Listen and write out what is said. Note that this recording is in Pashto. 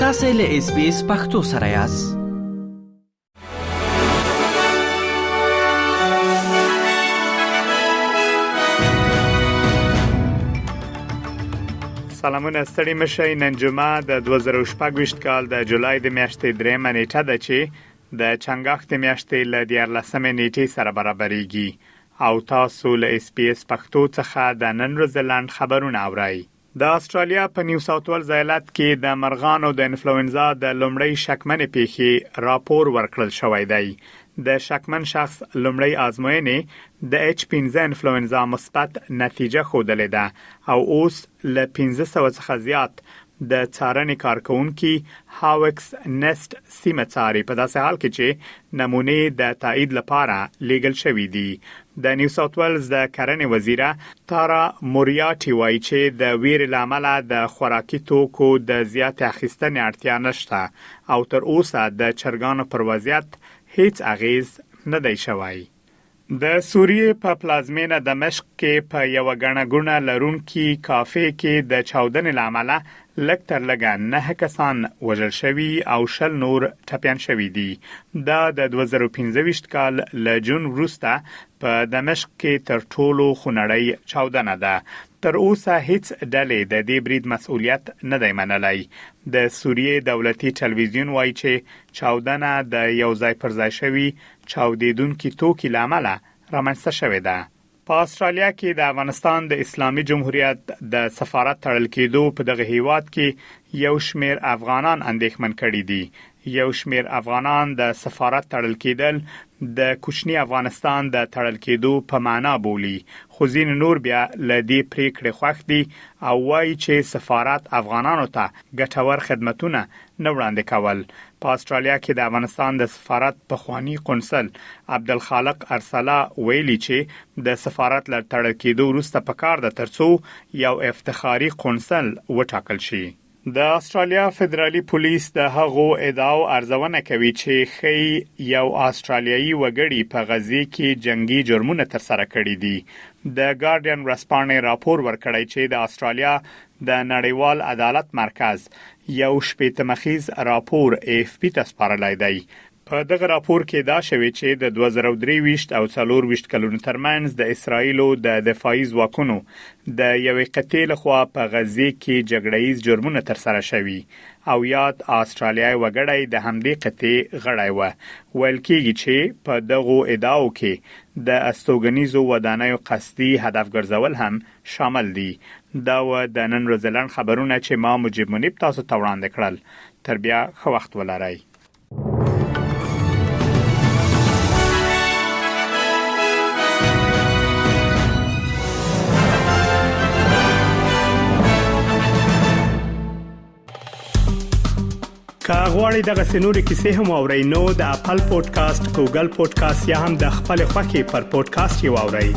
تاسو له اس بي اس پختو سره یاست. سلامونه ستړي مشي. نن جمعه د 2018 کال د جولای د میاشتې 3 نیټه ده چې د چنګاښت میاشتې ل 14 نیټې سره برابرېږي او تاسو له اس بي اس پختو څخه د نن ورځې لاند خبرونه اورئ. د استرالیا په نیو ساوث ویلز ایالت کې د مرغانو د انفلوئنزا د لومړی شکمنې پیښې راپور ورکړل شوی دی. د شکمن شخص لومړی آزموینې د H5 انفلوئنزا مثبت نتیجه ښودلې ده او اوس له 1500 څخه زیات د څارنې کارکونکو هاوکس نست سیمه څاري په داسې حال کې چې نمونې د تایید لپاره لیږل شوې دي. د نیو ساوث ویلز د کرنې وزیره تارا موریاټي وایي چې د ویرې لامل د خوراکي توکو د زیات اخیستنې اړتیا نشته او تر اوسه د چرګانو پر وضعیت هیڅ اغیز نه دی شوی. د سوریې په پلازمینه دمشق کې په یو غنغونه لرونکي کافه کې د چاودنې لامل لږ تر لږه 9 کسان وژل شوي او 10 نور ټپيان شوي دي. دا د 2015 کال له جون وروسته په دمشق کې تر ټولو خونړۍ چاودنه ده. تر اوسه هیڅ ډلې د دې برید مسؤلیت نه دی منلی. د سوریې دولتي ټلویزیون وایي چې چاودنه د یو ځای پر ځای شوی چاودیدونکو توکي لامل رامنځته شوې ده. په استرالیا کې د افغانستان د اسلامي جمهوریت د سفارت تړل کېدو په دغه هیواد کې یو شمېر افغانان اندېښمن کړي دي. یو شمېر افغانان د سفارت تړل کېدل د کوچني افغانستان د تړل کېدو په معنا بولي، خو ځین نور بیا لدی پریکړې خوښ دي او وایي چې سفارت افغانانو ته ګټور خدماتونه نه وړاندې کول. په استرالیا کې د افغانستان د سفارت پخوانی قونسل عبدالخالق ارسلا ویلي چې د سفارت لر تړل کېدو وروسته پکار د ترڅو یو افتخاري قونسل وټاکل شي. د استرالیا فدرالي پولیس د هغو ادعاو ارزونه کوي چې خي یو استرالیایي وګړي په غزې کې جنگي جرمونه ترسره کړي دي. د ګارډین ورسپانې راپور ورکړی چې د استرالیا د نړیوال عدالت مرکز یو شپېتمخیز راپور AFP ته سپارلی دی. په دغه راپور کې دا شوی چې د 2023 او 24 کلونو ترمنځ د اسرایلو د دفاعي ځواکونو د یوې قطعې لخوا په غزې کې جګړه‌یز جرمونه ترسره شوي او یاد استرالیایي وګړی د همدې قطعې غړی و. ویل کېږي چې په دغه ادعاو کې د استوګنیزو ودانیو قصدي هدف ګرځول هم شامل دي. دا و د نن ورځې لاند خبرونه چې ما مجيب منیب تاسو ته وړاندې کړل. تر بیا ښه وخت ولرئ. که غواړئ دغه سنوري کیسې هم اورئ نو د خپل پودکاسټ، ګوګل پودکاسټ یا هم د خپل خوښي پر پودکاسټ یو اورئ.